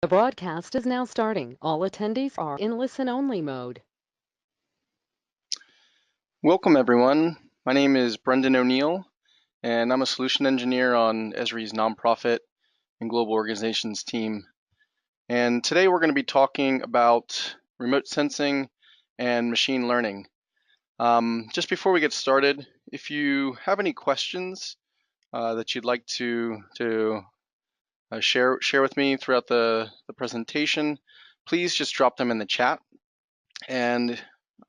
The broadcast is now starting. All attendees are in listen-only mode. Welcome, everyone. My name is Brendan O'Neill, and I'm a solution engineer on Esri's nonprofit and global organizations team. And today we're going to be talking about remote sensing and machine learning. Just before we get started, if you have any questions that you'd like to share with me throughout the presentation, please just drop them in the chat. And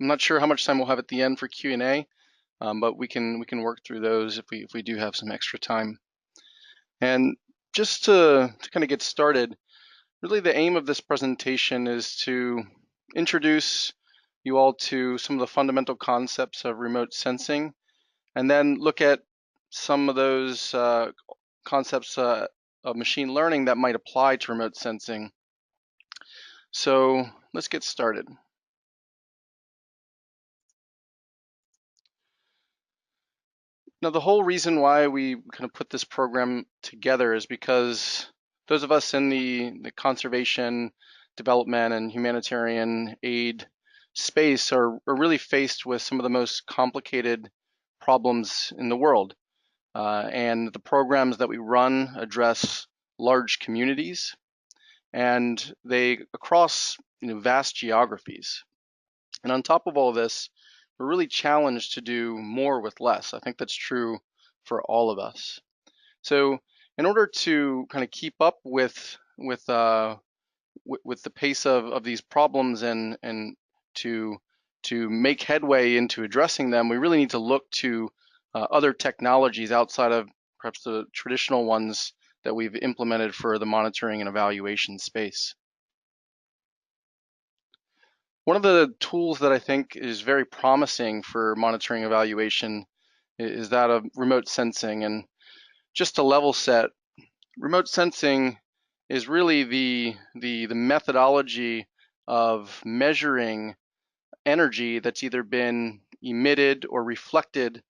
I'm not sure how much time we'll have at the end for Q&A. But we can work through those if we do have some extra time. And just to kind of get started, really the aim of this presentation is to introduce you all to some of the fundamental concepts of remote sensing, and then look at some of those concepts of machine learning that might apply to remote sensing. So let's get started. Now, the whole reason why we kind of put this program together is because those of us in the conservation, development, and humanitarian aid space are really faced with some of the most complicated problems in the world. And the programs that we run address large communities, and they across vast geographies. And on top of all this, we're really challenged to do more with less. I think that's true for all of us. So in order to kind of keep up with the pace of these problems and to make headway into addressing them, we really need to look to other technologies outside of perhaps the traditional ones that we've implemented for the monitoring and evaluation space. One of the tools that I think is very promising for monitoring evaluation is that of remote sensing. And just to level set, remote sensing is really the methodology of measuring energy that's either been emitted or reflected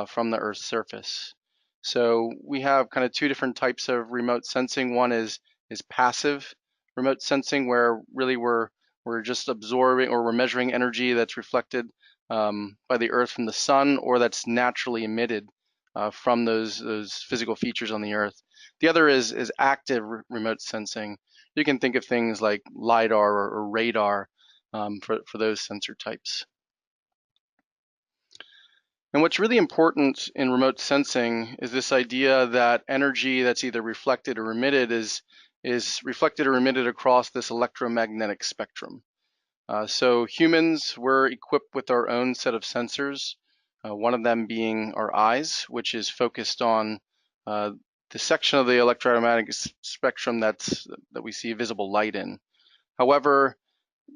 from the Earth's surface. So we have kind of two different types of remote sensing. One is passive remote sensing, where really we're just absorbing or we're measuring energy that's reflected by the Earth from the sun, or that's naturally emitted from those physical features on the Earth. The other is active remote sensing. You can think of things like LiDAR or radar for those sensor types. And what's really important in remote sensing is this idea that energy that's either reflected or emitted is reflected or emitted across this electromagnetic spectrum. So humans were equipped with our own set of sensors, one of them being our eyes, which is focused on the section of the electromagnetic spectrum that we see visible light in. However,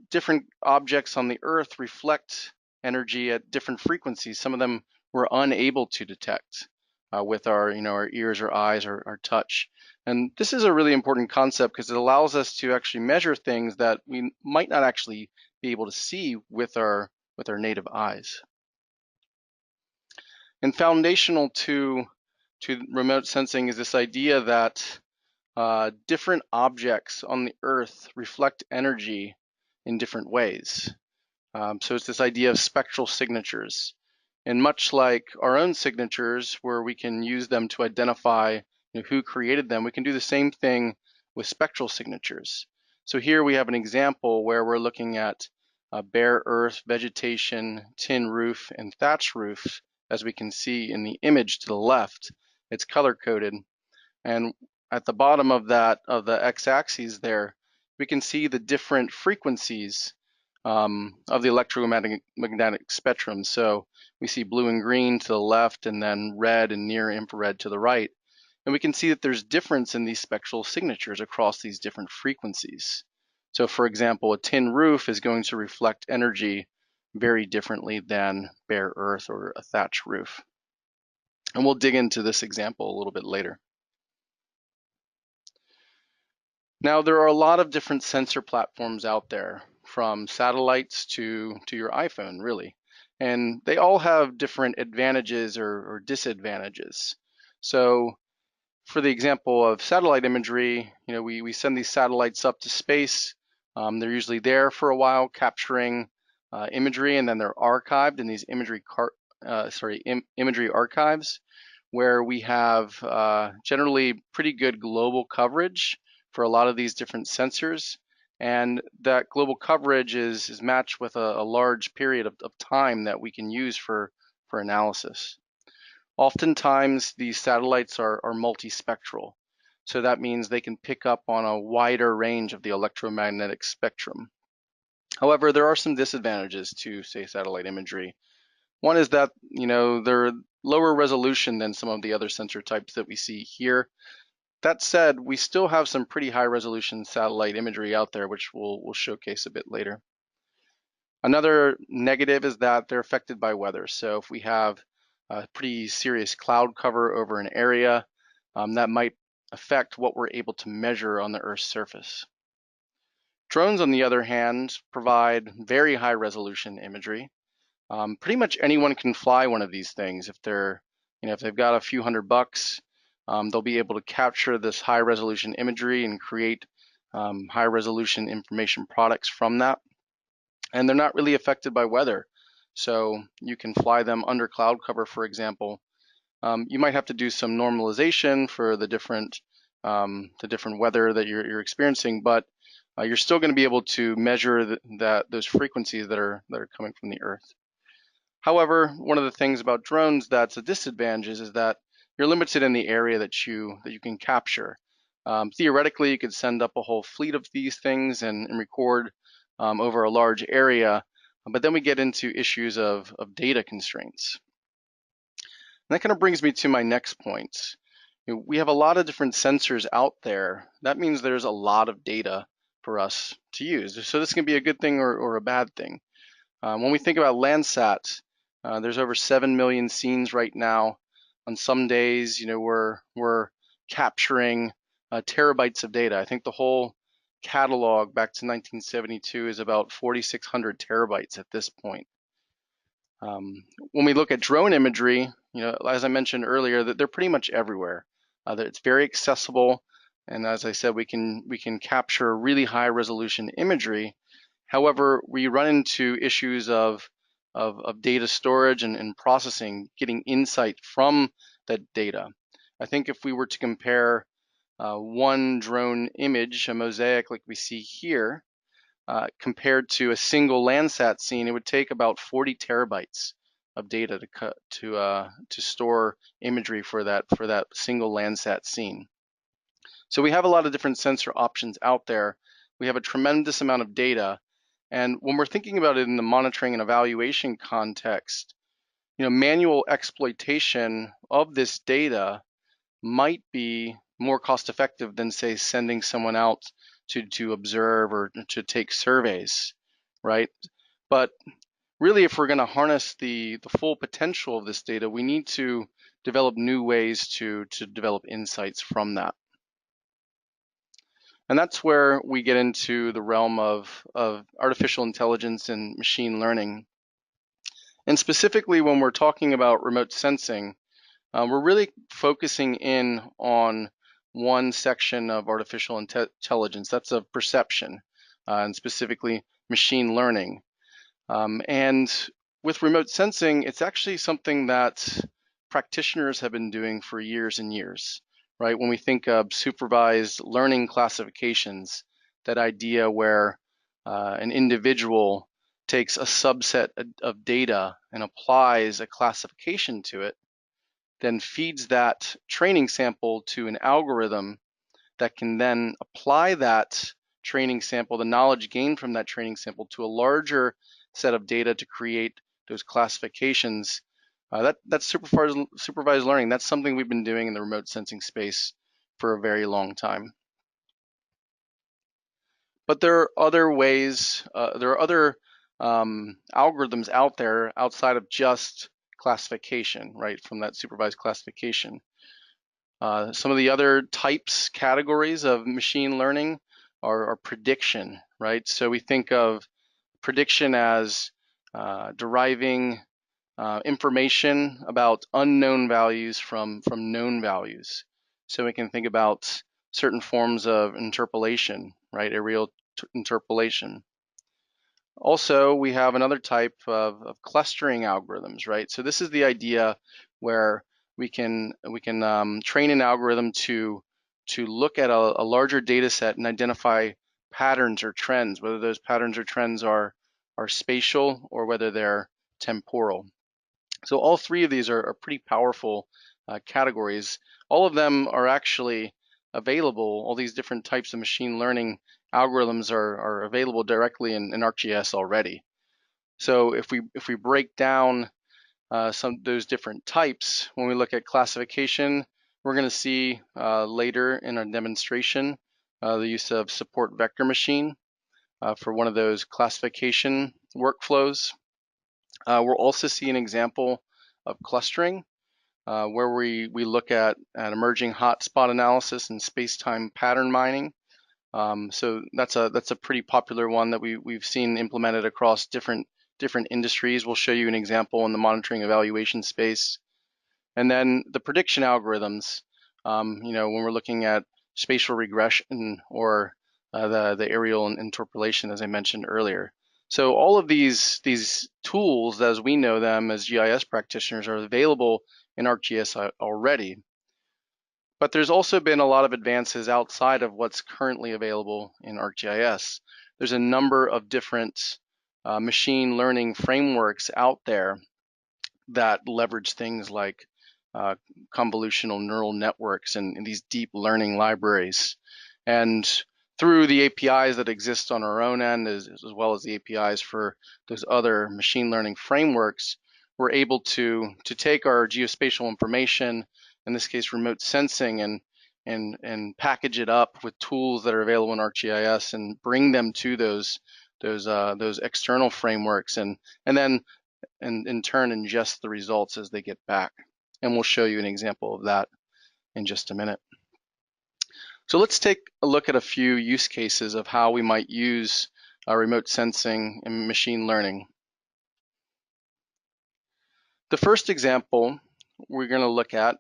different objects on the Earth reflect energy at different frequencies. Some of them we're unable to detect with our ears or eyes or our touch. And this is a really important concept because it allows us to actually measure things that we might not actually be able to see with our native eyes. And foundational to remote sensing is this idea that different objects on the Earth reflect energy in different ways. So it's this idea of spectral signatures. And much like our own signatures, where we can use them to identify who created them, we can do the same thing with spectral signatures. So here we have an example where we're looking at bare earth, vegetation, tin roof, and thatch roof, as we can see in the image to the left. It's color-coded. And at the bottom of the x-axis there, we can see the different frequencies of the electromagnetic spectrum. So we see blue and green to the left, and then red and near infrared to the right. And we can see that there's difference in these spectral signatures across these different frequencies. So for example, a tin roof is going to reflect energy very differently than bare earth or a thatch roof. And we'll dig into this example a little bit later. Now, there are a lot of different sensor platforms out there, from satellites to your iPhone, really. And they all have different advantages or disadvantages. So For the example of satellite imagery, we send these satellites up to space. They're usually there for a while capturing imagery, and then they're archived in these imagery archives, where we have generally pretty good global coverage for a lot of these different sensors. And that global coverage is matched with a large period of time that we can use for analysis. Oftentimes, these satellites are multispectral. So that means they can pick up on a wider range of the electromagnetic spectrum. However, there are some disadvantages to, say, satellite imagery. One is that, they're lower resolution than some of the other sensor types that we see here. That said, we still have some pretty high resolution satellite imagery out there, which we'll showcase a bit later. Another negative is that they're affected by weather. So if we have a pretty serious cloud cover over an area, that might affect what we're able to measure on the Earth's surface. Drones, on the other hand, provide very high resolution imagery. Pretty much anyone can fly one of these things. If they've got a few $100, they'll be able to capture this high resolution imagery and create high resolution information products from that. And they're not really affected by weather. So you can fly them under cloud cover, for example. You might have to do some normalization for the different weather that you're experiencing, but you're still going to be able to measure those frequencies that are coming from the Earth. However, one of the things about drones that's a disadvantage is that you're limited in the area that you can capture. Theoretically, you could send up a whole fleet of these things and record over a large area, but then we get into issues of data constraints. And that kind of brings me to my next point. We have a lot of different sensors out there. That means there's a lot of data for us to use. So this can be a good thing or a bad thing. When we think about Landsat, there's over 7 million scenes right now. On some days, we're capturing terabytes of data. I think the whole catalog back to 1972 is about 4,600 terabytes at this point. When we look at drone imagery, as I mentioned earlier, that they're pretty much everywhere. That it's very accessible, and as I said, we can capture really high resolution imagery. However, we run into issues of data storage and processing, getting insight from that data. I think if we were to compare one drone image, a mosaic like we see here, compared to a single Landsat scene, it would take about 40 terabytes of data to store imagery for that single Landsat scene. So we have a lot of different sensor options out there. We have a tremendous amount of data, and when we're thinking about it in the monitoring and evaluation context, manual exploitation of this data might be more cost effective than, say, sending someone out to observe or to take surveys, right? But really, if we're going to harness the full potential of this data, we need to develop new ways to develop insights from that. And that's where we get into the realm of artificial intelligence and machine learning. And specifically, when we're talking about remote sensing, we're really focusing in on one section of artificial intelligence, that's of perception, and specifically machine learning. And with remote sensing, it's actually something that practitioners have been doing for years and years, right? When we think of supervised learning classifications, that idea where an individual takes a subset of data and applies a classification to it, then feeds that training sample to an algorithm that can then apply that training sample, the knowledge gained from that training sample, to a larger set of data to create those classifications. That's supervised learning. That's something we've been doing in the remote sensing space for a very long time. But there are other ways, there are other algorithms out there outside of just classification, right, from that supervised classification. Some of the other categories of machine learning are prediction, right? So we think of prediction as deriving information about unknown values from known values. So we can think about certain forms of interpolation, right? Aerial interpolation. Also, we have another type of clustering algorithms, right? So this is the idea where we can train an algorithm to look at a larger data set and identify patterns or trends, whether those patterns or trends are spatial or whether they're temporal. So all three of these are pretty powerful categories. All of them are actually available. All these different types of machine learning algorithms are available directly in ArcGIS already. So if we break down some of those different types, when we look at classification, we're going to see later in our demonstration the use of support vector machine for one of those classification workflows. We'll also see an example of clustering where we look at emerging hotspot analysis and space-time pattern mining. So that's a pretty popular one that we've seen implemented across different industries. We'll show you an example in the monitoring evaluation space. And then the prediction algorithms, when we're looking at spatial regression or the aerial interpolation, as I mentioned earlier. So all of these tools, as we know them as GIS practitioners, are available in ArcGIS already. But there's also been a lot of advances outside of what's currently available in ArcGIS. There's a number of different machine learning frameworks out there that leverage things like convolutional neural networks and these deep learning libraries. And through the APIs that exist on our own end, as well as the APIs for those other machine learning frameworks, we're able to take our geospatial information, in this case remote sensing, and package it up with tools that are available in ArcGIS and bring them to those external frameworks and then in turn ingest the results as they get back. And we'll show you an example of that in just a minute. So let's take a look at a few use cases of how we might use remote sensing and machine learning. The first example we're going to look at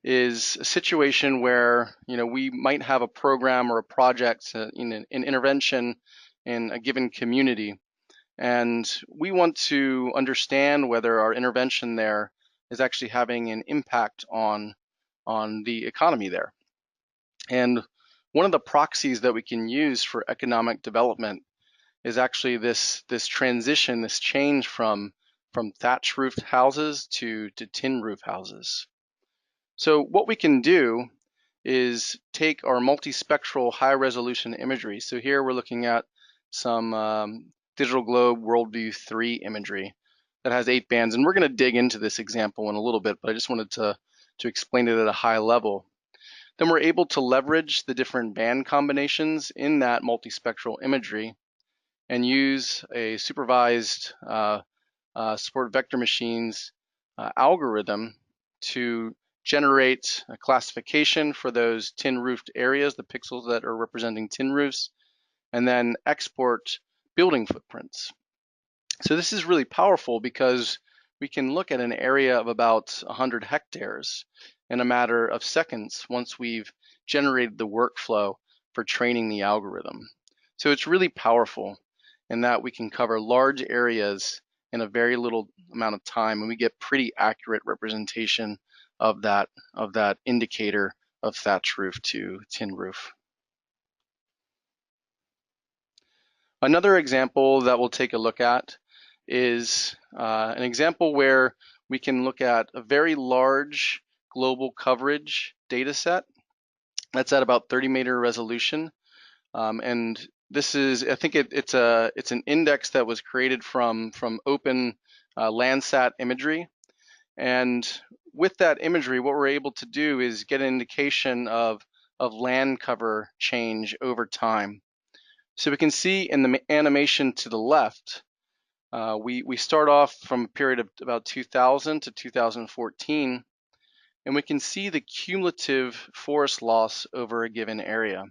is a situation where we might have a program or a project, an intervention in a given community, and we want to understand whether our intervention there is actually having an impact on the economy there. And one of the proxies that we can use for economic development is actually this transition, this change from thatch roofed houses to tin roof houses. So what we can do is take our multispectral high resolution imagery. So here we're looking at some Digital Globe Worldview 3 imagery that has 8 bands. And we're going to dig into this example in a little bit, but I just wanted to explain it at a high level. Then we're able to leverage the different band combinations in that multispectral imagery and use a supervised support vector machines algorithm to generate a classification for those tin roofed areas, the pixels that are representing tin roofs, and then export building footprints. So this is really powerful because we can look at an area of about 100 hectares in a matter of seconds once we've generated the workflow for training the algorithm. So it's really powerful in that we can cover large areas in a very little amount of time, and we get pretty accurate representation of that indicator of thatch roof to tin roof. Another example that we'll take a look at is an example where we can look at a very large global coverage data set that's at about 30-meter resolution. And this is, I think it's an index that was created from open Landsat imagery. And with that imagery, what we're able to do is get an indication of land cover change over time. So we can see in the animation to the left, we start off from a period of about 2000 to 2014, and we can see the cumulative forest loss over a given area.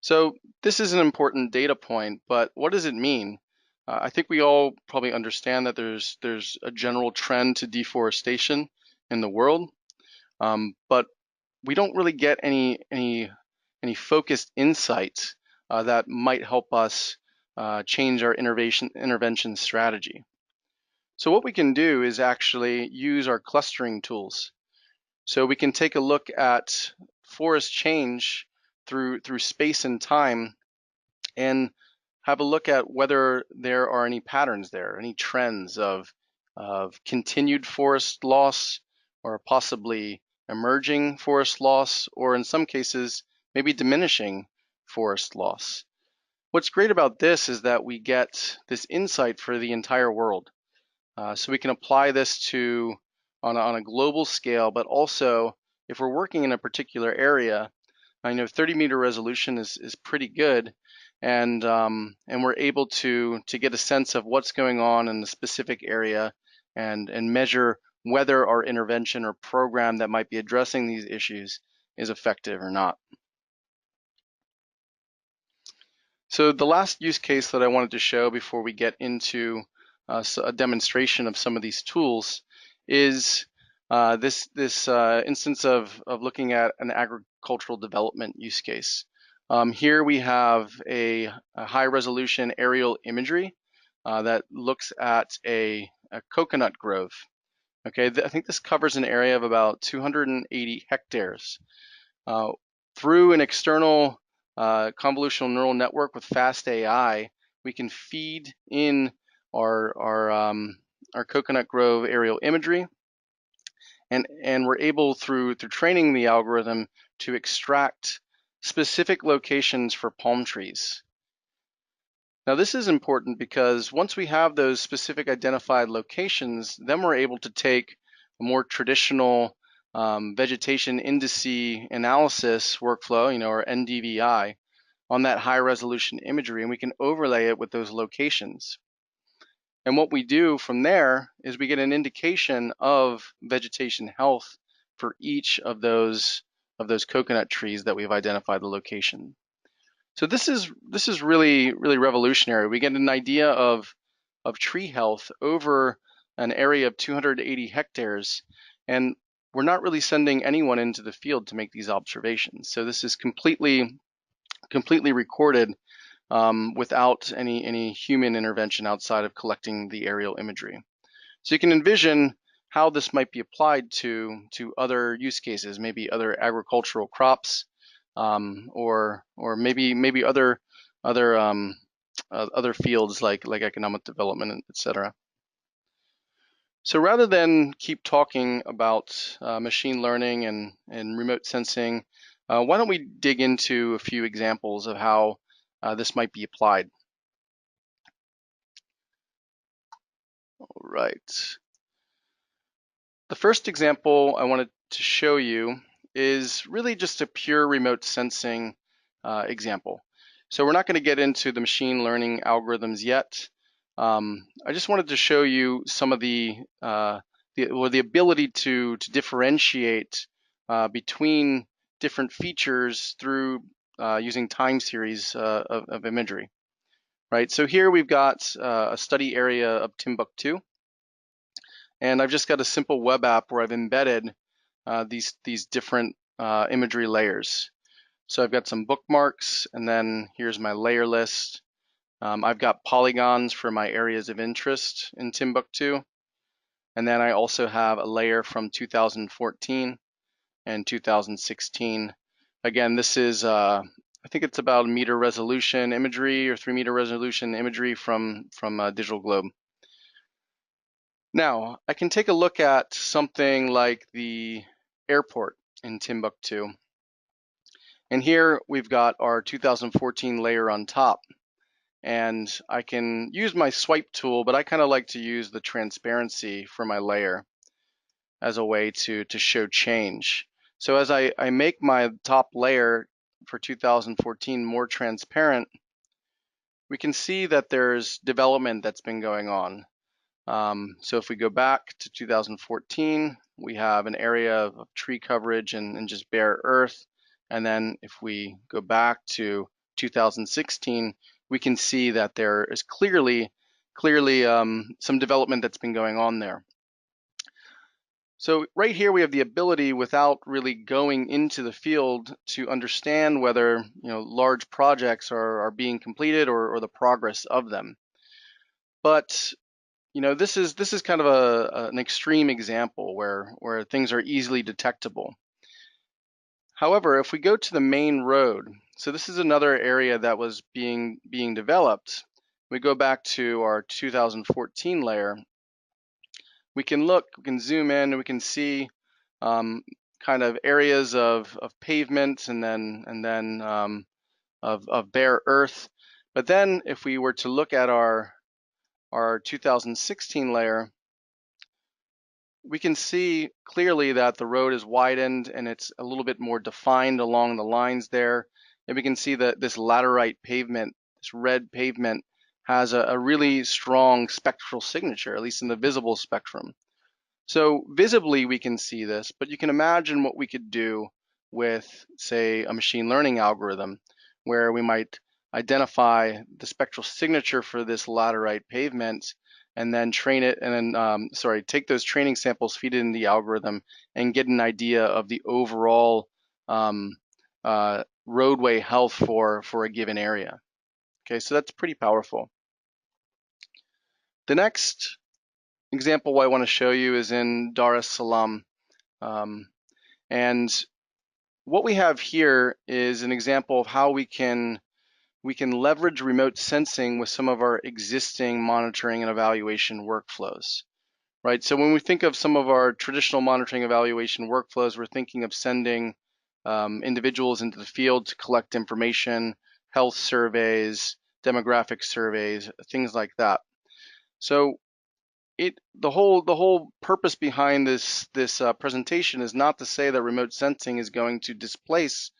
So this is an important data point, but what does it mean? I think we all probably understand that there's a general trend to deforestation in the world, but we don't really get any focused insights that might help us change our intervention strategy. So what we can do is actually use our clustering tools. So we can take a look at forest change through space and time and have a look at whether there are any patterns there, any trends of continued forest loss or possibly emerging forest loss, or in some cases, maybe diminishing forest loss. What's great about this is that we get this insight for the entire world. So we can apply this to on a global scale, but also if we're working in a particular area, I know 30-meter resolution is pretty good, and we're able to get a sense of what's going on in the specific area and measure whether our intervention or program that might be addressing these issues is effective or not. So the last use case that I wanted to show before we get into a demonstration of some of these tools is this instance of looking at an agricultural development use case. Here we have a high resolution aerial imagery that looks at a coconut grove. Okay, I think this covers an area of about 280 hectares. Through an external convolutional neural network with fast AI, we can feed in our coconut grove aerial imagery, and we're able through training the algorithm to extract specific locations for palm trees. Now this is important because once we have those specific identified locations, then we're able to take a more traditional vegetation indice analysis workflow, or NDVI, on that high resolution imagery, and we can overlay it with those locations. And what we do from there is we get an indication of vegetation health for each of those coconut trees that we've identified the location. So this is really revolutionary. We get an idea of tree health over an area of 280 hectares, and we're not really sending anyone into the field to make these observations. So this is completely recorded without any human intervention outside of collecting the aerial imagery. So you can envision how this might be applied to other use cases, maybe other agricultural crops, or maybe other fields like economic development, etc. So rather than keep talking about machine learning and remote sensing, why don't we dig into a few examples of how this might be applied? All right. The first example I wanted to show you is really just a pure remote sensing example. So we're not going to get into the machine learning algorithms yet. I just wanted to show you some of the ability to differentiate between different features through using time series of imagery. Right. So here we've got a study area of Timbuktu, and I've just got a simple web app where I've embedded these different imagery layers. So I've got some bookmarks, and then here's my layer list. I've got polygons for my areas of interest in Timbuktu. And then I also have a layer from 2014 and 2016. Again, this is, I think it's about a meter resolution imagery or 3-meter resolution imagery from Digital Globe. Now, I can take a look at something like the airport in Timbuktu. And here we've got our 2014 layer on top. And I can use my swipe tool, but I kind of like to use the transparency for my layer as a way to show change. So as I make my top layer for 2014 more transparent, we can see that there's development that's been going on. So if we go back to 2014, we have an area of tree coverage and just bare earth. And then if we go back to 2016, we can see that there is clearly some development that's been going on there. So right here we have the ability, without really going into the field, to understand whether large projects are being completed, or the progress of them. But this is kind of an extreme example where things are easily detectable. However, if we go to the main road, so this is another area that was being developed. We go back to our 2014 layer. We can zoom in, and we can see kind of areas of pavement, and then of bare earth. But then if we were to look at our 2016 layer, we can see clearly that the road is widened and it's a little bit more defined along the lines there. And we can see that this laterite pavement, this red pavement, has a really strong spectral signature, at least in the visible spectrum. So visibly we can see this, but you can imagine what we could do with, say, a machine learning algorithm, where we might identify the spectral signature for this laterite pavement, and then train it, and then take those training samples, feed it in the algorithm, and get an idea of the overall roadway health for a given area. Okay, so that's pretty powerful. The next example I want to show you is in Dar es Salaam. And what we have here is an example of how we can leverage remote sensing with some of our existing monitoring and evaluation workflows, right? So when we think of some of our traditional monitoring evaluation workflows, we're thinking of sending individuals into the field to collect information, health surveys, demographic surveys, things like that. So the whole purpose behind this presentation is not to say that remote sensing is going to displace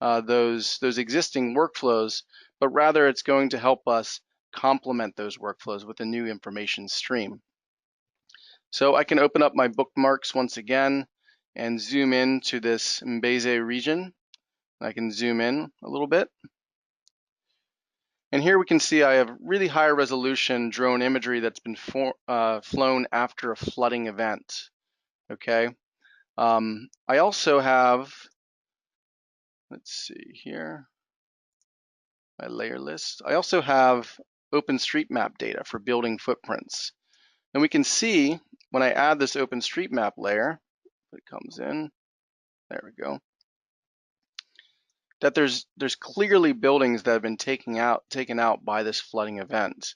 those existing workflows, but rather it's going to help us complement those workflows with a new information stream. So I can open up my bookmarks once again and zoom in to this Mbeze region. I can zoom in a little bit. And here we can see I have really high resolution drone imagery that's been flown after a flooding event. Okay. I also have, let's see here, my layer list. I also have OpenStreetMap data for building footprints. And we can see when I add this OpenStreetMap layer, it comes in, there we go, that there's clearly buildings that have been taken out by this flooding event.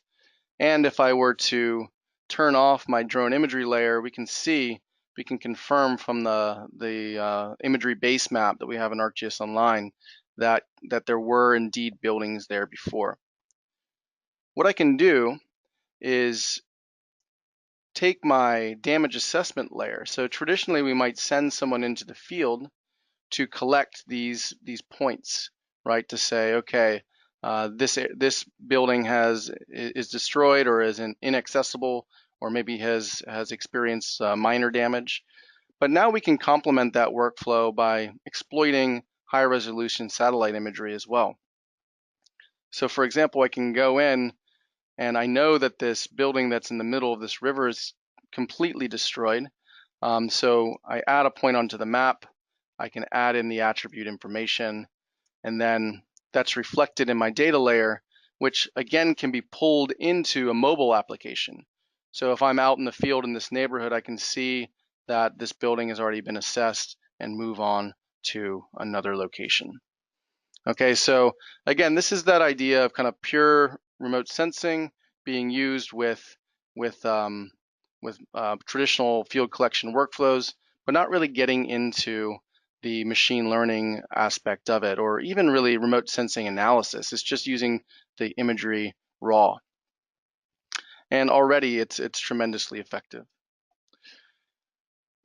And if I were to turn off my drone imagery layer, we can confirm from the imagery base map that we have in ArcGIS Online that there were indeed buildings there before. What I can do is take my damage assessment layer. So traditionally we might send someone into the field to collect these points, right? To say, okay, this building is destroyed, or is inaccessible, or maybe has experienced minor damage. But now we can complement that workflow by exploiting high resolution satellite imagery as well. So for example, I can go in, and I know that this building that's in the middle of this river is completely destroyed. So I add a point onto the map. I can add in the attribute information, and then that's reflected in my data layer, which again can be pulled into a mobile application. So if I'm out in the field in this neighborhood, I can see that this building has already been assessed and move on to another location. Okay, so again, this is that idea of kind of pure remote sensing being used with traditional field collection workflows, but not really getting into the machine learning aspect of it, or even really remote sensing analysis. It's just using the imagery raw, and already it's tremendously effective.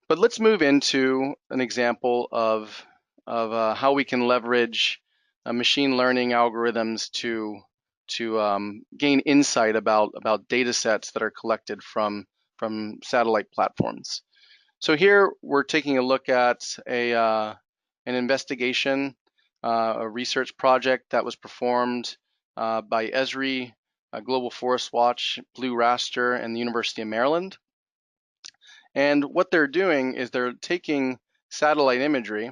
But let's move into an example of how we can leverage machine learning algorithms to gain insight about data sets that are collected from satellite platforms. So here we're taking a look at an investigation, a research project that was performed by Esri, Global Forest Watch, Blue Raster, and the University of Maryland. And what they're doing is they're taking satellite imagery,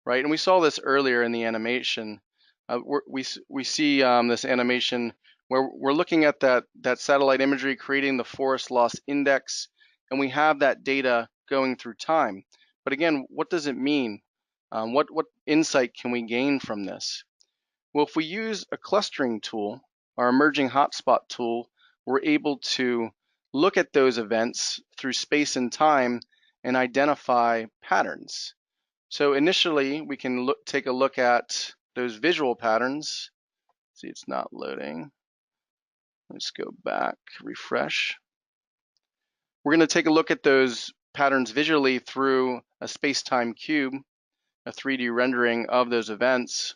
right? And we saw this earlier in the animation. We see this animation where we're looking at that satellite imagery, creating the forest loss index, and we have that data going through time. But again, what does it mean? What insight can we gain from this? Well, if we use a clustering tool, our emerging hotspot tool, we're able to look at those events through space and time and identify patterns. So initially, we can take a look at those visual patterns. See, it's not loading. Let's go back, refresh. We're going to take a look at those patterns visually through a space-time cube, a 3D rendering of those events.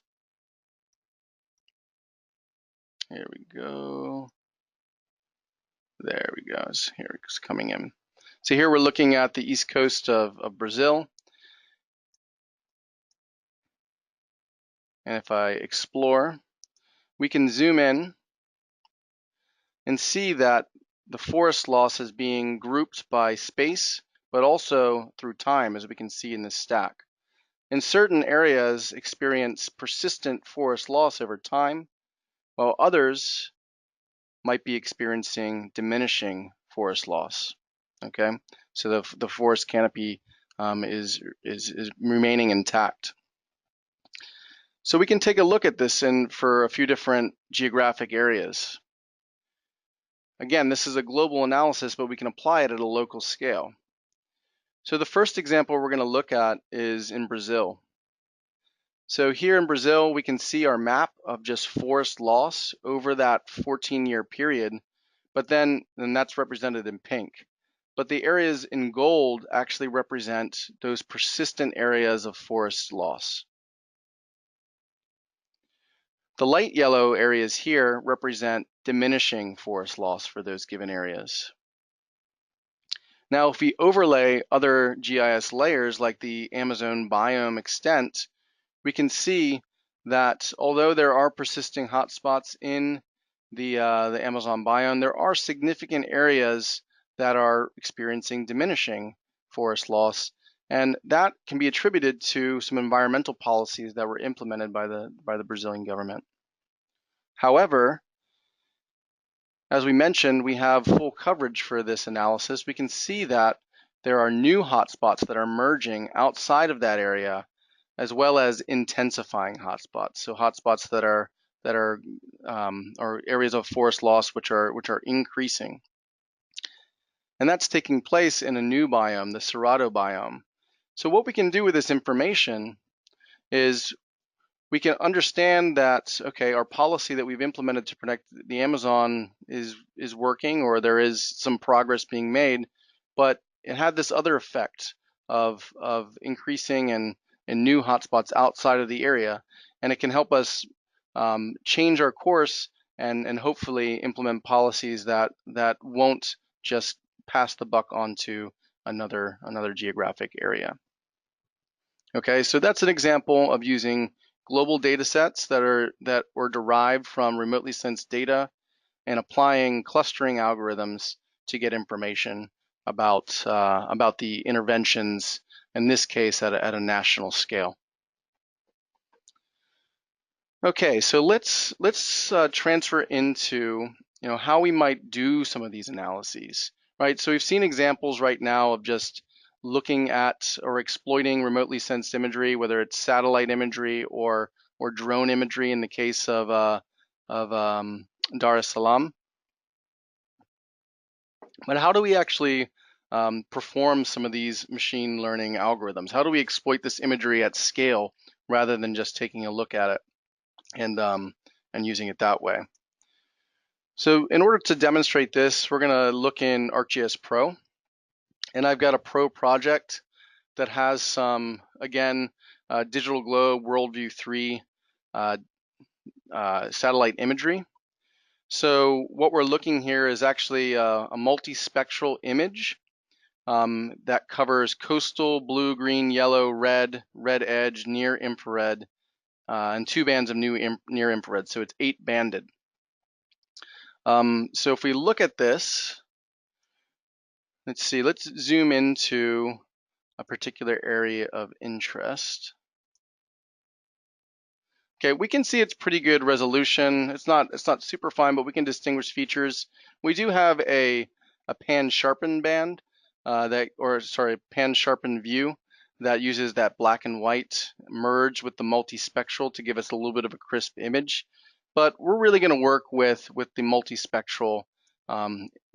Here we go. There we go. Here it's coming in. So here we're looking at the east coast of Brazil. And if I explore, we can zoom in and see that the forest loss is being grouped by space, but also through time, as we can see in this stack. And certain areas experience persistent forest loss over time, while others might be experiencing diminishing forest loss. Okay, so the forest canopy is remaining intact. So we can take a look at this for a few different geographic areas. Again, this is a global analysis, but we can apply it at a local scale. So the first example we're going to look at is in Brazil. So here in Brazil, we can see our map of just forest loss over that 14-year period, but then that's represented in pink. But the areas in gold actually represent those persistent areas of forest loss. The light yellow areas here represent diminishing forest loss for those given areas. Now, if we overlay other GIS layers like the Amazon biome extent, we can see that although there are persisting hotspots in the Amazon biome, there are significant areas that are experiencing diminishing forest loss, and that can be attributed to some environmental policies that were implemented by the Brazilian government. However, as we mentioned, we have full coverage for this analysis. We can see that there are new hotspots that are emerging outside of that area, as well as intensifying hotspots. So hotspots that are or areas of forest loss which are increasing, and that's taking place in a new biome, the Cerrado biome. So what we can do with this information is we can understand that, okay, our policy that we've implemented to protect the Amazon is working, or there is some progress being made, but it had this other effect of increasing and new hotspots outside of the area, and it can help us change our course and hopefully implement policies that won't just pass the buck on to another geographic area. Okay, so that's an example of using global data sets that were derived from remotely sensed data and applying clustering algorithms to get information about the interventions, in this case at a national scale. Okay, so let's transfer into how we might do some of these analyses, right? So we've seen examples right now of just looking at or exploiting remotely sensed imagery, whether it's satellite imagery or drone imagery in the case of Dar es Salaam. But how do we actually perform some of these machine learning algorithms? How do we exploit this imagery at scale rather than just taking a look at it and using it that way? So in order to demonstrate this, we're going to look in ArcGIS Pro, and I've got a Pro project that has some, again, Digital Globe Worldview 3 satellite imagery. So what we're looking here is actually a multispectral image that covers coastal, blue, green, yellow, red, red edge, near infrared, and 2 bands of near infrared. So it's 8 banded. So if we look at this, Let's see, let's zoom into a particular area of interest. Okay, we can see it's pretty good resolution. It's not super fine, but we can distinguish features. We do have a pan sharpen band pan sharpen view that uses that black and white merge with the multispectral to give us a little bit of a crisp image. But we're really going to work with the multispectral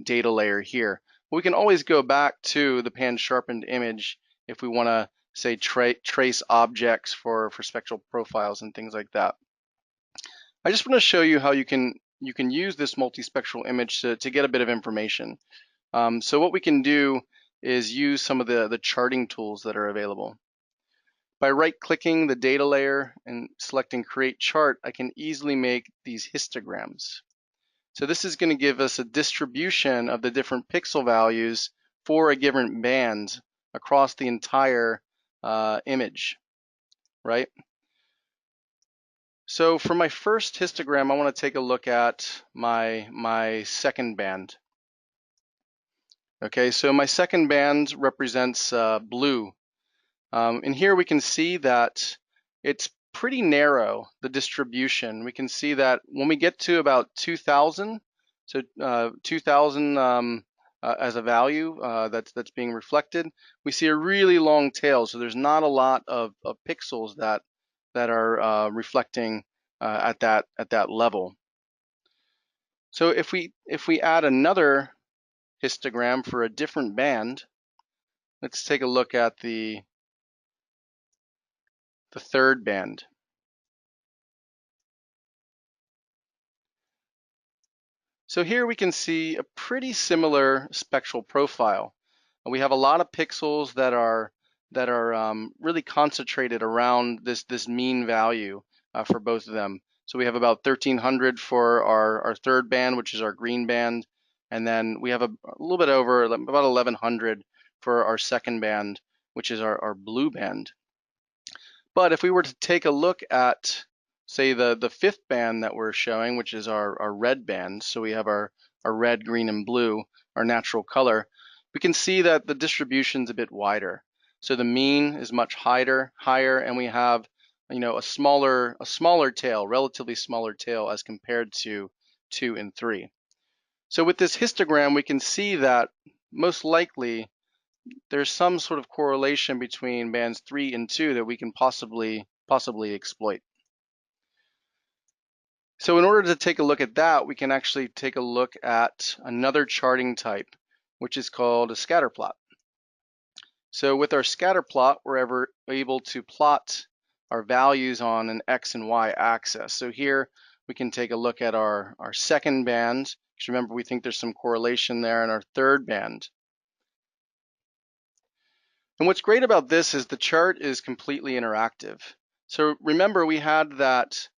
data layer here. We can always go back to the pan sharpened image if we want to say trace objects for spectral profiles and things like that. I just want to show you how you can use this multispectral image to get a bit of information. So what we can do is use some of the charting tools that are available. By right-clicking the data layer and selecting Create Chart, I can easily make these histograms. So this is going to give us a distribution of the different pixel values for a given band across the entire image, right? So for my first histogram, I want to take a look at my second band. Okay, so my second band represents blue. And here we can see that it's pretty narrow, the distribution. We can see that when we get to about 2000, so 2000 as a value that's being reflected, we see a really long tail. So there's not a lot of pixels that are reflecting at that level. So if we add another histogram for a different band, let's take a look at the third band. So here we can see a pretty similar spectral profile. We have a lot of pixels that are really concentrated around this mean value for both of them. So we have about 1300 for our third band, which is our green band, and then we have a little bit over about 1100 for our second band, which is our blue band. But if we were to take a look at, say, the fifth band that we're showing, which is our red band, so we have our red, green, and blue, our natural color, we can see that the distribution's a bit wider. So the mean is much higher, and we have, a smaller tail, relatively smaller tail as compared to 2 and 3. So with this histogram, we can see that most likely there's some sort of correlation between bands 3 and 2 that we can possibly exploit. So in order to take a look at that, we can actually take a look at another charting type, which is called a scatter plot. So with our scatter plot, we're able to plot our values on an X and Y axis. So here we can take a look at our second band, because remember we think there's some correlation there, in our third band. And what's great about this is the chart is completely interactive. So remember we had that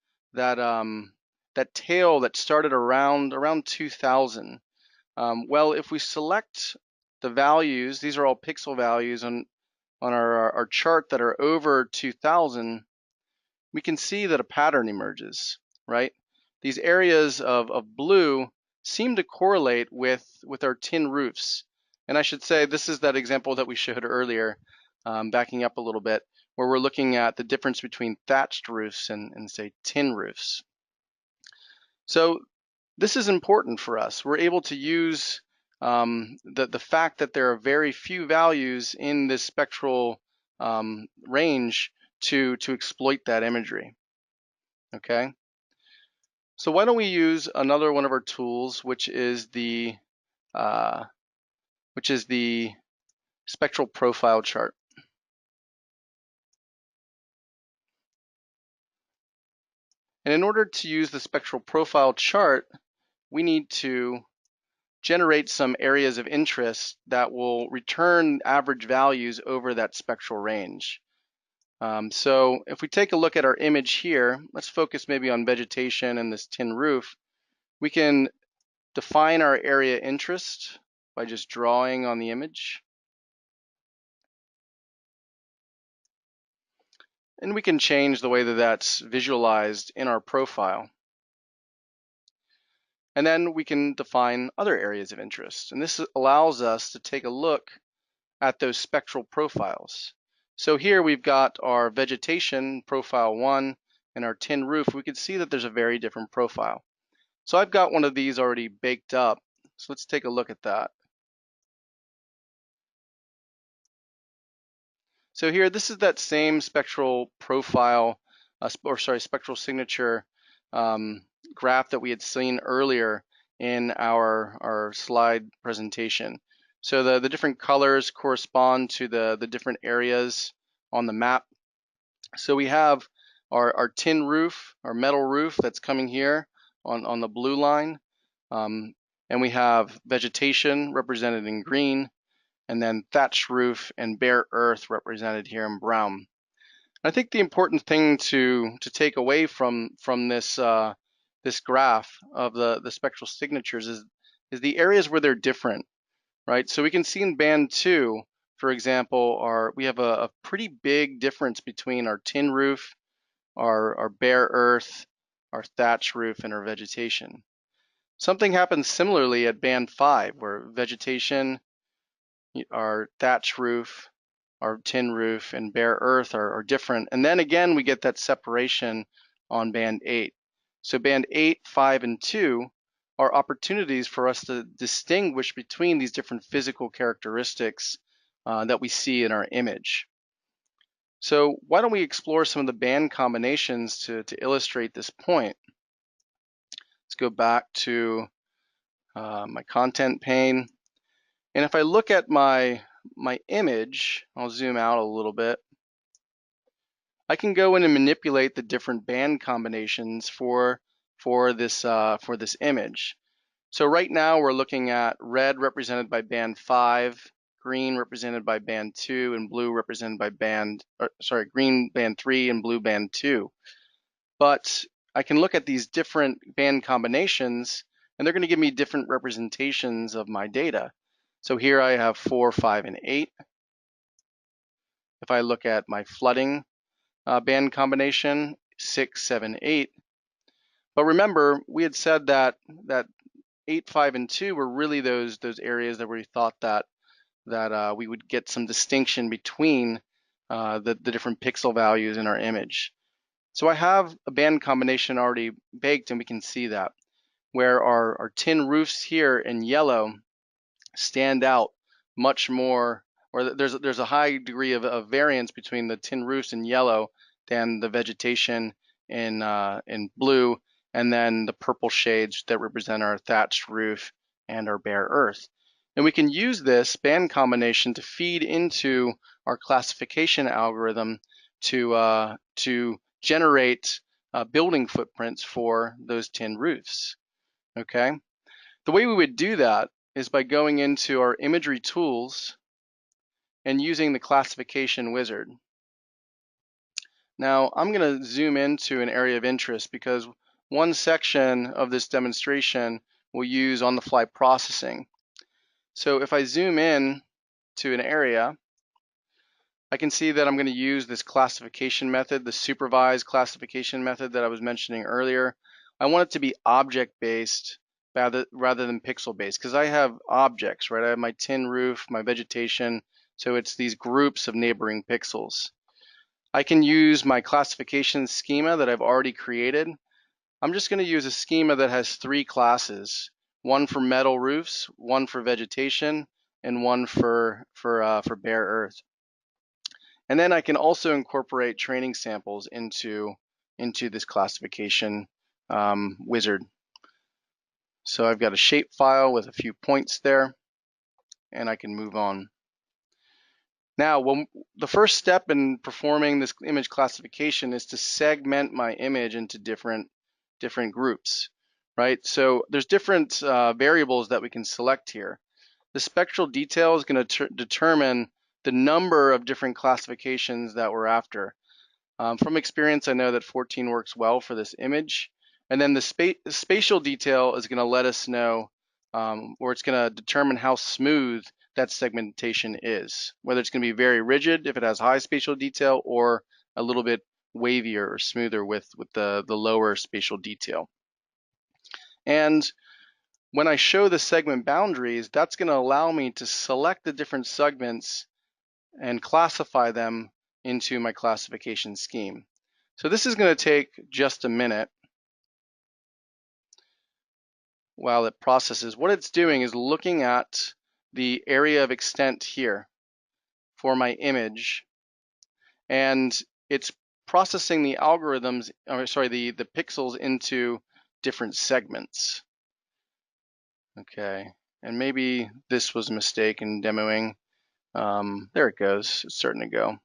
tail that started around 2000. Well, if we select the values, these are all pixel values on our chart that are over 2000, we can see that a pattern emerges, right? These areas of blue seem to correlate with our tin roofs. And I should say this is that example that we showed earlier, backing up a little bit, where we're looking at the difference between thatched roofs and say tin roofs. So this is important for us. We're able to use the fact that there are very few values in this spectral range to exploit that imagery. Okay. So why don't we use another one of our tools, which is the spectral profile chart. And in order to use the spectral profile chart, we need to generate some areas of interest that will return average values over that spectral range. So if we take a look at our image here, let's focus maybe on vegetation and this tin roof. We can define our area interest by just drawing on the image. And we can change the way that that's visualized in our profile. And then we can define other areas of interest. And this allows us to take a look at those spectral profiles. So here we've got our vegetation profile 1 and our tin roof. We can see that there's a very different profile. So I've got one of these already baked up. So let's take a look at that. So here, this is that same spectral profile, spectral signature graph that we had seen earlier in our slide presentation. So the different colors correspond to the different areas on the map. So we have our tin roof, our metal roof that's coming here on the blue line. And we have vegetation represented in green, and then thatched roof and bare earth represented here in brown. I think the important thing to take away from this this graph of the spectral signatures is the areas where they're different, right? So we can see in band 2, for example, we have a pretty big difference between our tin roof, our bare earth, our thatch roof, and our vegetation. Something happens similarly at band 5, where vegetation, our thatch roof, our tin roof, and bare earth are different. And then again, we get that separation on band 8. So band 8, 5, and 2 are opportunities for us to distinguish between these different physical characteristics that we see in our image. So why don't we explore some of the band combinations to illustrate this point? Let's go back to my content pane. And if I look at my image, I'll zoom out a little bit. I can go in and manipulate the different band combinations for this image. So right now we're looking at red represented by band 5, green represented by band 2, and blue represented by green band 3 and blue band 2. But I can look at these different band combinations, and they're going to give me different representations of my data. So here I have 4, 5, and 8. If I look at my flooding band combination, 6, 7, 8. But remember, we had said that 8, 5, and 2 were really those areas that we thought that we would get some distinction between the different pixel values in our image. So I have a band combination already baked, and we can see that where our tin roofs here in yellow stand out much more, or there's a high degree of variance between the tin roofs in yellow than the vegetation in blue, and then the purple shades that represent our thatched roof and our bare earth. And we can use this band combination to feed into our classification algorithm to generate building footprints for those tin roofs. Okay, the way we would do that is by going into our imagery tools and using the classification wizard. Now I'm going to zoom into an area of interest because one section of this demonstration will use on-the-fly processing. So if I zoom in to an area, I can see that I'm going to use this classification method, the supervised classification method that I was mentioning earlier. I want it to be object-based rather than pixel-based because I have objects, right? I have my tin roof, my vegetation, so it's these groups of neighboring pixels. I can use my classification schema that I've already created. I'm just going to use a schema that has 3 classes, one for metal roofs, one for vegetation, and one for bare earth. And then I can also incorporate training samples into this classification wizard. So I've got a shape file with a few points there, and I can move on. Now, the first step in performing this image classification is to segment my image into different groups, right? So there's different variables that we can select here. The spectral detail is going to determine the number of different classifications that we're after. From experience, I know that 14 works well for this image. And then the spatial detail is going to let us know, or it's going to determine how smooth that segmentation is, whether it's going to be very rigid if it has high spatial detail or a little bit wavier or smoother with the lower spatial detail. And when I show the segment boundaries, that's going to allow me to select the different segments and classify them into my classification scheme. So this is going to take just a minute while it processes. What it's doing is looking at the area of extent here for my image, and it's processing the algorithms, or sorry, the pixels into different segments. Okay, and maybe this was a mistake in demoing. There it goes, it's starting to go.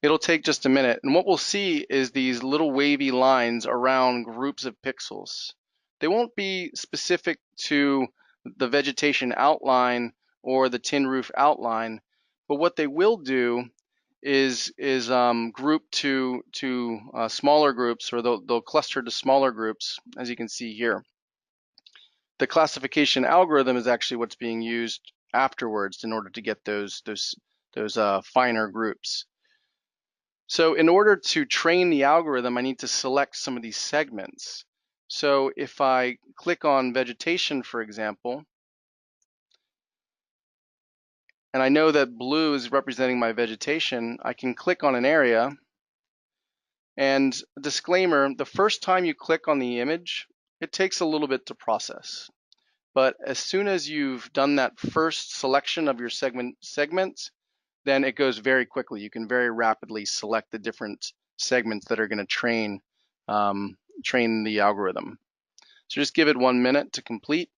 It'll take just a minute, and what we'll see is these little wavy lines around groups of pixels. They won't be specific to the vegetation outline or the tin roof outline, but what they will do is group to smaller groups, or they'll cluster to smaller groups, as you can see here. The classification algorithm is actually what's being used afterwards in order to get those finer groups. So in order to train the algorithm, I need to select some of these segments. So if I click on vegetation, for example, and I know that blue is representing my vegetation, I can click on an area. And disclaimer, the first time you click on the image, it takes a little bit to process. But as soon as you've done that first selection of your segments, then it goes very quickly. You can very rapidly select the different segments that are going to train the algorithm. So just give it 1 minute to complete.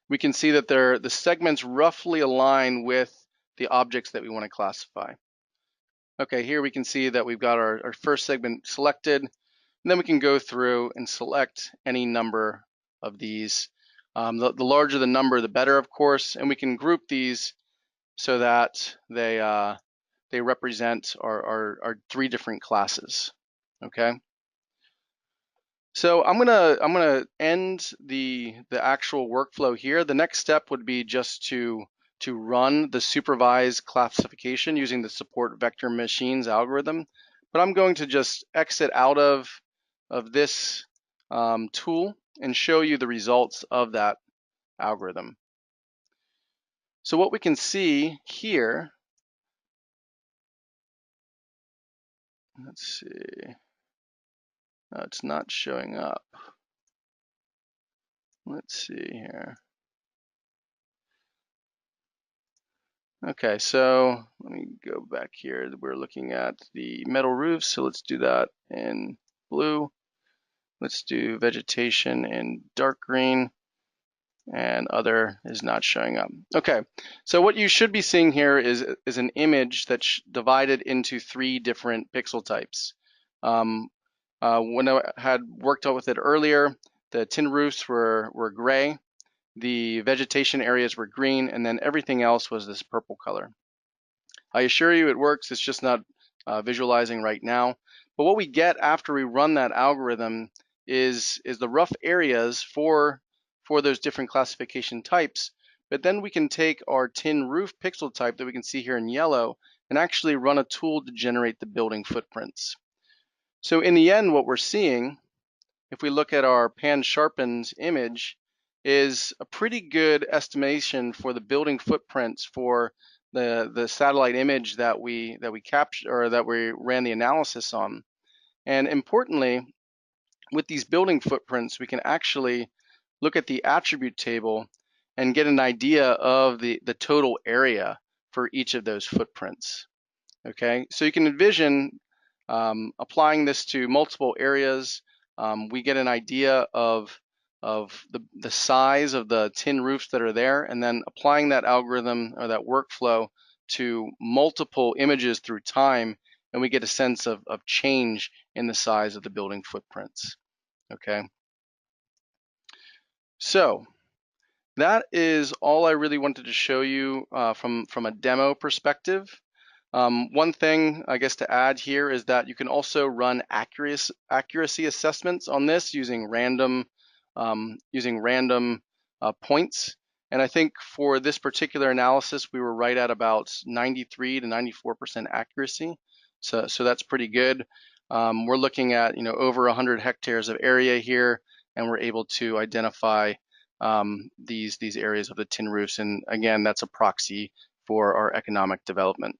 We can see that the segments roughly align with the objects that we want to classify. Okay, here we can see that we've got our first segment selected, and then we can go through and select any number of these. The larger the number, the better, of course, and we can group these so that they represent our 3 different classes. Okay. So I'm gonna end the actual workflow here. The next step would be just to run the supervised classification using the support vector machines algorithm. But I'm going to just exit out of this tool and show you the results of that algorithm. So what we can see here, let's see, no, it's not showing up. Let's see here. Okay, so let me go back here. We're looking at the metal roofs, so let's do that in blue. Let's do vegetation in dark green, and other is not showing up. Okay, so what you should be seeing here is an image that's divided into 3 different pixel types. When I had worked out with it earlier, the tin roofs were gray, the vegetation areas were green, and then everything else was this purple color. I assure you it works, it's just not visualizing right now. But what we get after we run that algorithm is the rough areas for those different classification types. But then we can take our tin roof pixel type that we can see here in yellow and actually run a tool to generate the building footprints. So in the end, what we're seeing, if we look at our pan sharpened image, is a pretty good estimation for the building footprints for the satellite image that we captured, or that we ran the analysis on. And importantly, with these building footprints, we can actually look at the attribute table and get an idea of the total area for each of those footprints. Okay, so you can envision applying this to multiple areas. We get an idea of the size of the tin roofs that are there, and then applying that algorithm or that workflow to multiple images through time, and we get a sense of change in the size of the building footprints. Okay, so that is all I really wanted to show you from a demo perspective. One thing I guess to add here is that you can also run accuracy assessments on this using random points. And I think for this particular analysis, we were right at about 93 to 94% accuracy. So that's pretty good. We're looking at over 100 hectares of area here. and we're able to identify these areas of the tin roofs. And again, that's a proxy for our economic development.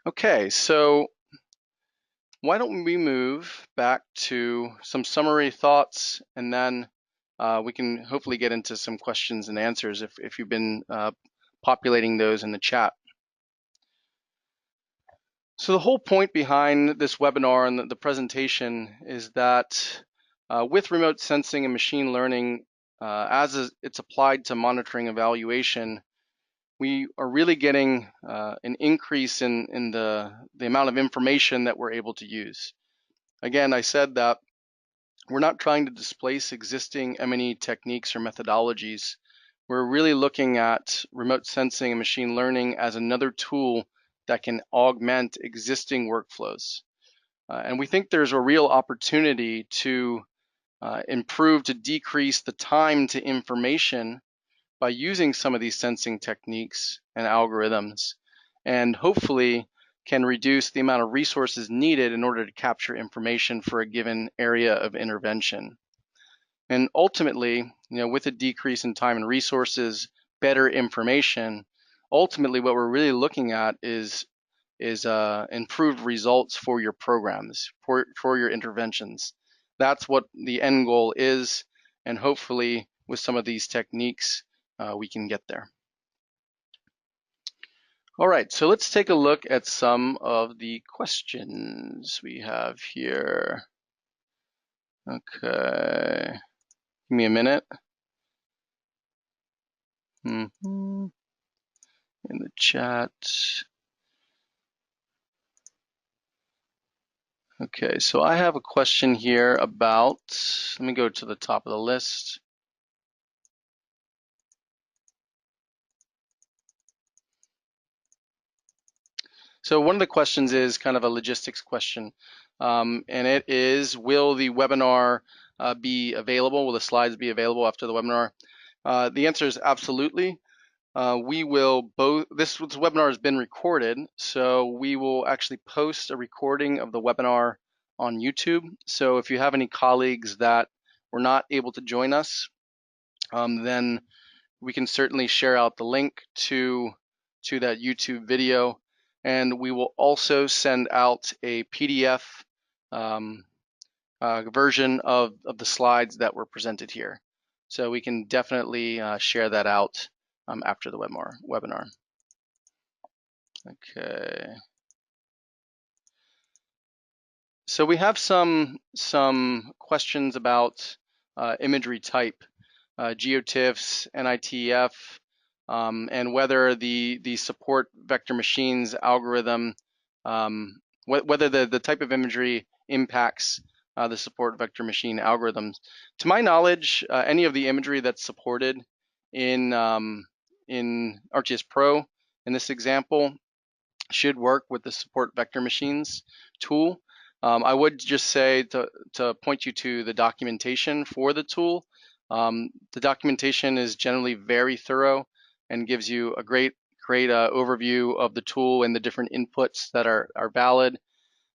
Okay, so why don't we move back to some summary thoughts, and then we can hopefully get into some questions and answers if you've been populating those in the chat. So the whole point behind this webinar and the presentation is that with remote sensing and machine learning, it's applied to monitoring evaluation, we are really getting an increase in the amount of information that we're able to use. Again, I said that we're not trying to displace existing M&E techniques or methodologies. We're really looking at remote sensing and machine learning as another tool that can augment existing workflows. And we think there's a real opportunity to improve, to decrease the time to information by using some of these sensing techniques and algorithms, and hopefully can reduce the amount of resources needed in order to capture information for a given area of intervention. And ultimately, with a decrease in time and resources, better information, ultimately what we're really looking at is improved results for your programs, for your interventions. That's what the end goal is, and hopefully with some of these techniques, we can get there. All right, so let's take a look at some of the questions we have here. Okay, give me a minute. In the chat. Okay, so I have a question here about, let me go to the top of the list. So one of the questions is kind of a logistics question, and it is, will the webinar be available? Will the slides be available after the webinar? The answer is absolutely. We will both, this webinar has been recorded, so we will actually post a recording of the webinar on YouTube. So if you have any colleagues that were not able to join us, then we can certainly share out the link to that YouTube video. And we will also send out a PDF version of the slides that were presented here. So we can definitely share that out after the webinar. Okay. So we have some questions about imagery type, GeoTIFFs, NITF, and whether the support vector machines algorithm, whether the type of imagery impacts the support vector machine algorithms. To my knowledge, any of the imagery that's supported in ArcGIS Pro in this example should work with the support vector machines tool. I would just say to point you to the documentation for the tool. The documentation is generally very thorough and gives you a great overview of the tool and the different inputs that are valid.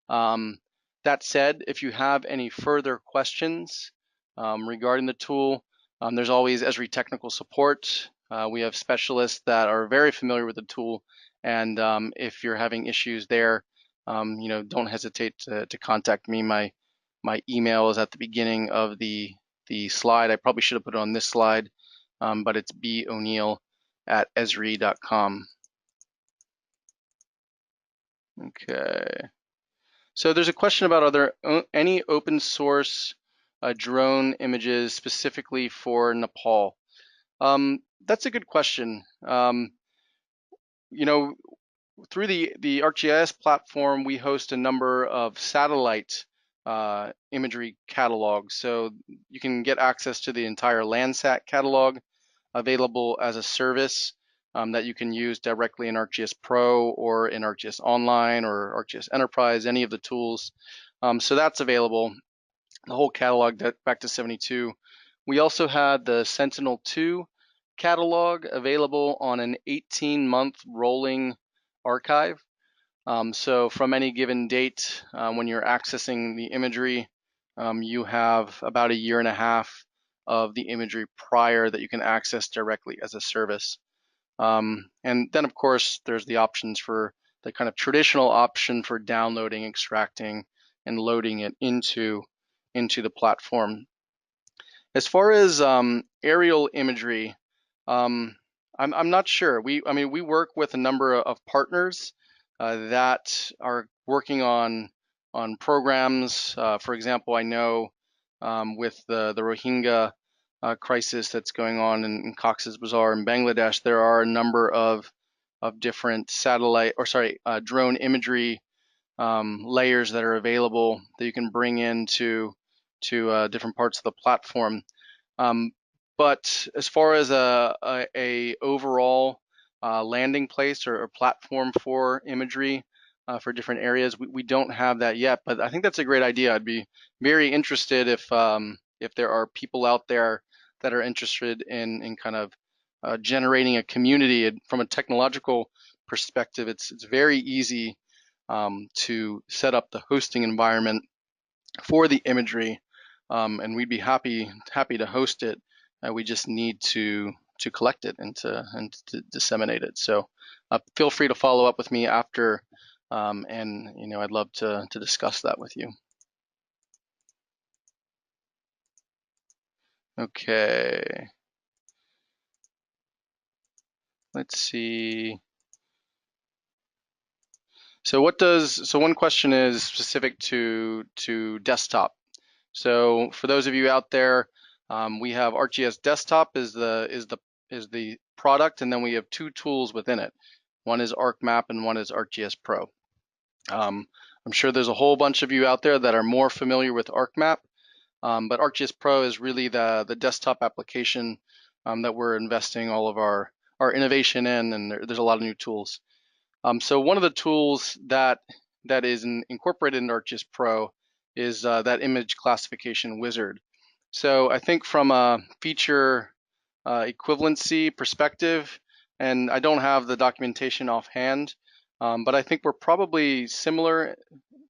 That said, if you have any further questions regarding the tool, there's always Esri technical support. We have specialists that are very familiar with the tool, and if you're having issues there, don't hesitate to contact me. My email is at the beginning of the slide. I probably should have put it on this slide, but it's boneil@esri.com. Okay. So there's a question about, are there any open source drone images specifically for Nepal? That's a good question. Through the ArcGIS platform, we host a number of satellite imagery catalogs. So you can get access to the entire Landsat catalog available as a service that you can use directly in ArcGIS Pro or in ArcGIS Online or ArcGIS Enterprise, any of the tools. So that's available, the whole catalog back to 72. We also had the Sentinel-2 catalog available on an 18-month rolling archive. So from any given date, when you're accessing the imagery, you have about a year and a half of the imagery prior that you can access directly as a service. And then, of course, there's the options for the kind of traditional option for downloading, extracting, and loading it into the platform. As far as aerial imagery, um, I'm not sure. I mean, we work with a number of partners that are working on programs. For example, I know with the Rohingya crisis that's going on in Cox's Bazar in Bangladesh, there are a number of different drone imagery layers that are available that you can bring into different parts of the platform. Um, but as far as a overall landing place or platform for imagery for different areas, we don't have that yet. But I think that's a great idea. I'd be very interested if there are people out there that are interested in kind of generating a community. And from a technological perspective, it's very easy to set up the hosting environment for the imagery, and we'd be happy to host it. We just need to collect it and to disseminate it. So feel free to follow up with me after, and I'd love to discuss that with you. Okay, let's see. So one question is specific to desktop. So for those of you out there, we have ArcGIS Desktop is the product, and then we have two tools within it. One is ArcMap and one is ArcGIS Pro. I'm sure there's a whole bunch of you out there that are more familiar with ArcMap, but ArcGIS Pro is really the desktop application that we're investing all of our innovation in, and there's a lot of new tools. So one of the tools that is incorporated in ArcGIS Pro is that image classification wizard. So I think from a feature equivalency perspective, and I don't have the documentation offhand, but I think we're probably similar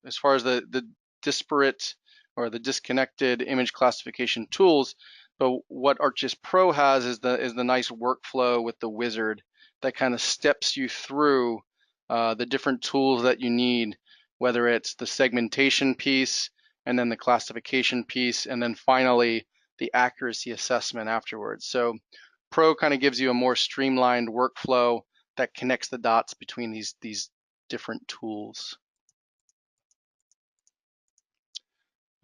as far as the disparate or the disconnected image classification tools. But what ArcGIS Pro has is the nice workflow with the wizard that kind of steps you through the different tools that you need, whether it's the segmentation piece and then the classification piece, and then finally the accuracy assessment afterwards. So Pro kind of gives you a more streamlined workflow that connects the dots between these different tools.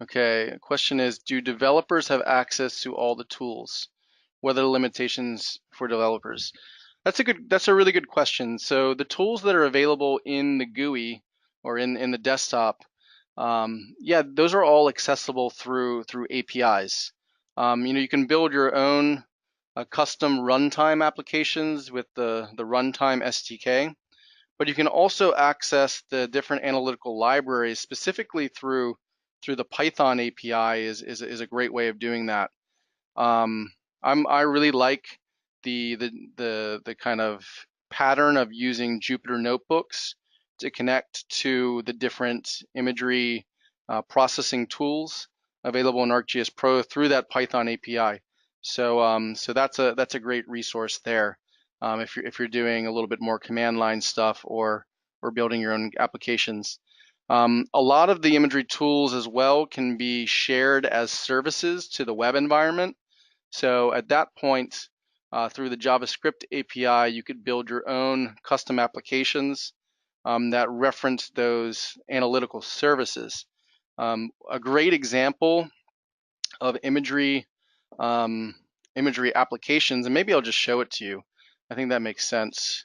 Okay, the question is, do developers have access to all the tools? What are the limitations for developers? That's a really good question. So the tools that are available in the GUI or in the desktop, yeah, those are all accessible through APIs. You can build your own custom runtime applications with the runtime SDK, but you can also access the different analytical libraries specifically through the Python API is a great way of doing that. I really like the kind of pattern of using Jupyter notebooks to connect to the different imagery processing tools available in ArcGIS Pro through that Python API. So that's a great resource there if you're doing a little bit more command line stuff or building your own applications. A lot of the imagery tools as well can be shared as services to the web environment. So at that point, through the JavaScript API, you could build your own custom applications that reference those analytical services. A great example of imagery applications, and maybe I'll just show it to you. I think that makes sense.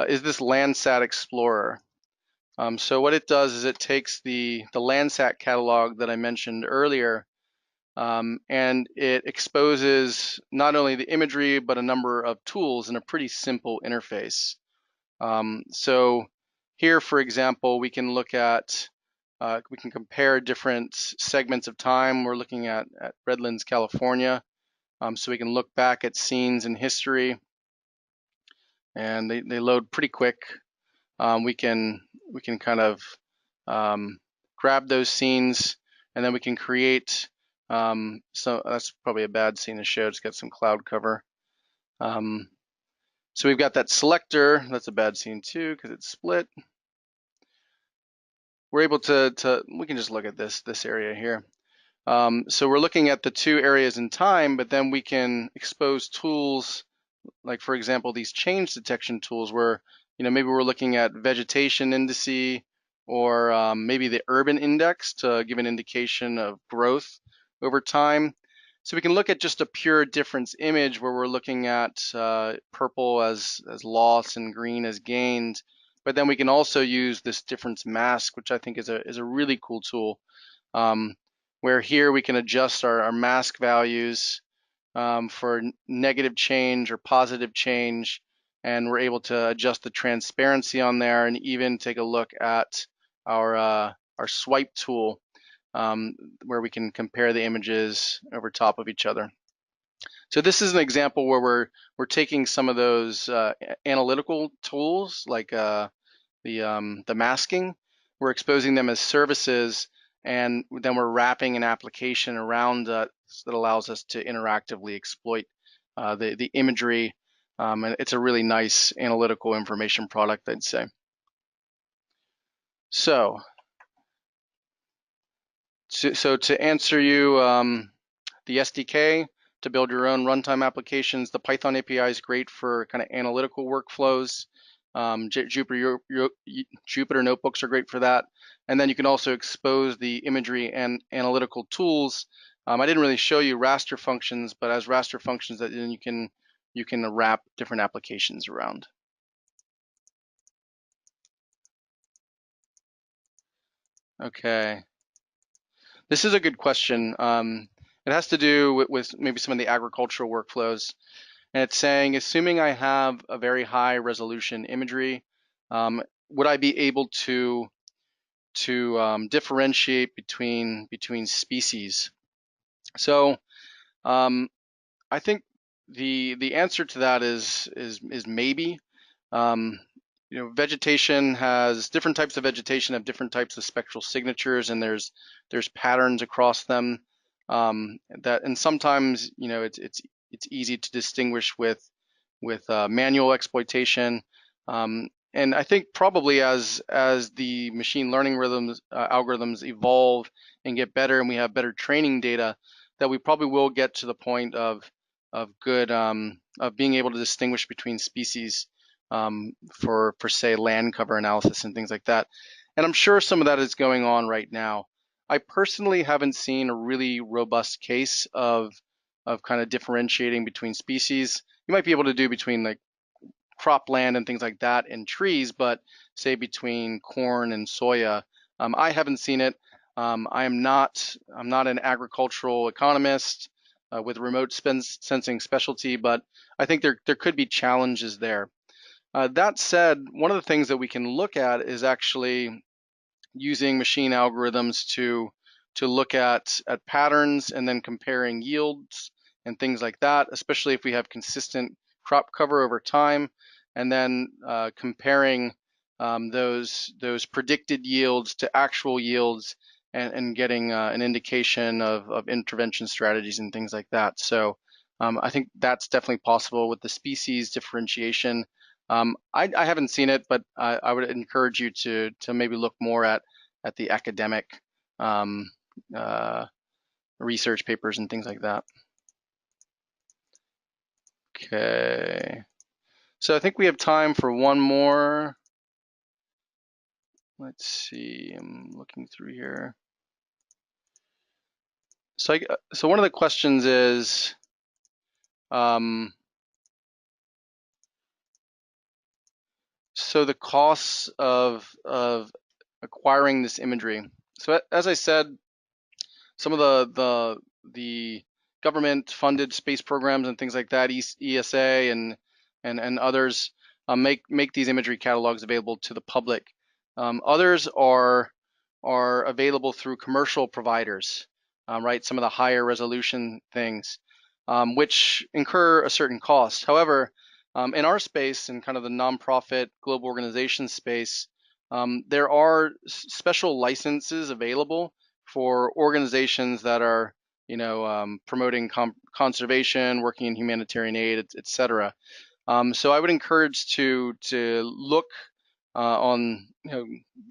Is this Landsat Explorer? So what it does is it takes the Landsat catalog that I mentioned earlier, and it exposes not only the imagery, but a number of tools in a pretty simple interface. So here, for example, we can look at, we can compare different segments of time. We're looking at Redlands, California. So we can look back at scenes in history, and they load pretty quick. We can kind of grab those scenes and then we can create, so that's probably a bad scene to show, it's got some cloud cover. So we've got that selector, that's a bad scene too because it's split. We're able to we can just look at this area here. So we're looking at the two areas in time, but then we can expose tools, like for example, these change detection tools where, maybe we're looking at vegetation indice or maybe the urban index to give an indication of growth over time. So we can look at just a pure difference image where we're looking at purple as loss and green as gained. But then we can also use this difference mask, which I think is a really cool tool, where here we can adjust our mask values for negative change or positive change, and we're able to adjust the transparency on there and even take a look at our swipe tool, where we can compare the images over top of each other. So this is an example where we're taking some of those analytical tools like the masking, we're exposing them as services, and then we're wrapping an application around that allows us to interactively exploit the imagery, and it's a really nice analytical information product, I'd say. So to answer you, the SDK to build your own runtime applications, the Python API is great for kind of analytical workflows. Jupyter notebooks are great for that. And then you can also expose the imagery and analytical tools. I didn't really show you raster functions, but as raster functions, that then you can wrap different applications around. Okay. This is a good question. It has to do with maybe some of the agricultural workflows. And it's saying, assuming I have a very high resolution imagery, would I be able to differentiate between species? So I think the answer to that is maybe. Vegetation has different types of vegetation have different types of spectral signatures, and there's patterns across them, and sometimes it's easy to distinguish with manual exploitation. And I think probably as the machine learning algorithms evolve and get better, and we have better training data, that we probably will get to the point of good of being able to distinguish between species for say land cover analysis and things like that. And I'm sure some of that is going on right now. I personally haven't seen a really robust case of kind of differentiating between species. You might be able to do between like cropland and things like that and trees, but say between corn and soya, I haven't seen it. I'm not an agricultural economist with remote sensing specialty, but I think there could be challenges there. That said, one of the things that we can look at is actually using machine algorithms to look at patterns and then comparing yields and things like that, especially if we have consistent crop cover over time, and then comparing those predicted yields to actual yields, and getting an indication of intervention strategies and things like that. So I think that's definitely possible with the species differentiation. I haven't seen it, but I would encourage you to maybe look more at the academic research papers and things like that. Okay, so I think we have time for one more. Let's see, I'm looking through here. So one of the questions is, so the costs of acquiring this imagery. So as I said, some of the government-funded space programs and things like that, ESA and others, make these imagery catalogs available to the public. Others are available through commercial providers, right? Some of the higher resolution things, which incur a certain cost. However, in our space, in kind of the nonprofit global organization space, there are special licenses available for organizations that are, promoting conservation, working in humanitarian aid, etc. So I would encourage to look on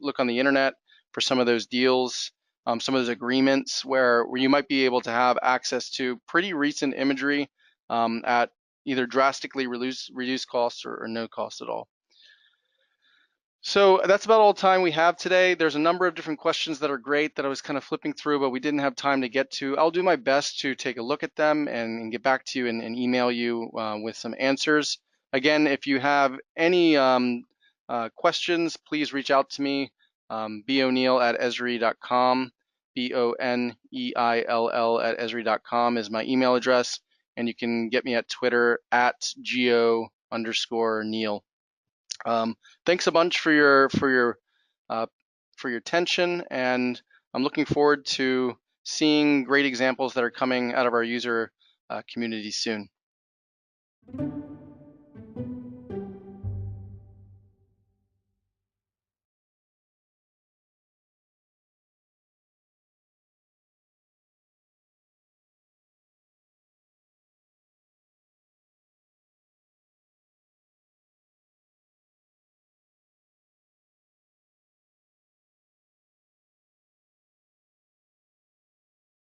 look on the internet for some of those deals, some of those agreements where you might be able to have access to pretty recent imagery at either drastically reduced costs or no cost at all. So that's about all the time we have today. There's a number of different questions that are great that I was kind of flipping through, but we didn't have time to get to. I'll do my best to take a look at them and get back to you and email you with some answers. Again, if you have any questions, please reach out to me. Boneil@esri.com. BONEILL@esri.com is my email address, and you can get me at Twitter at geo_Neil. Thanks a bunch for your attention, and I'm looking forward to seeing great examples that are coming out of our user community soon.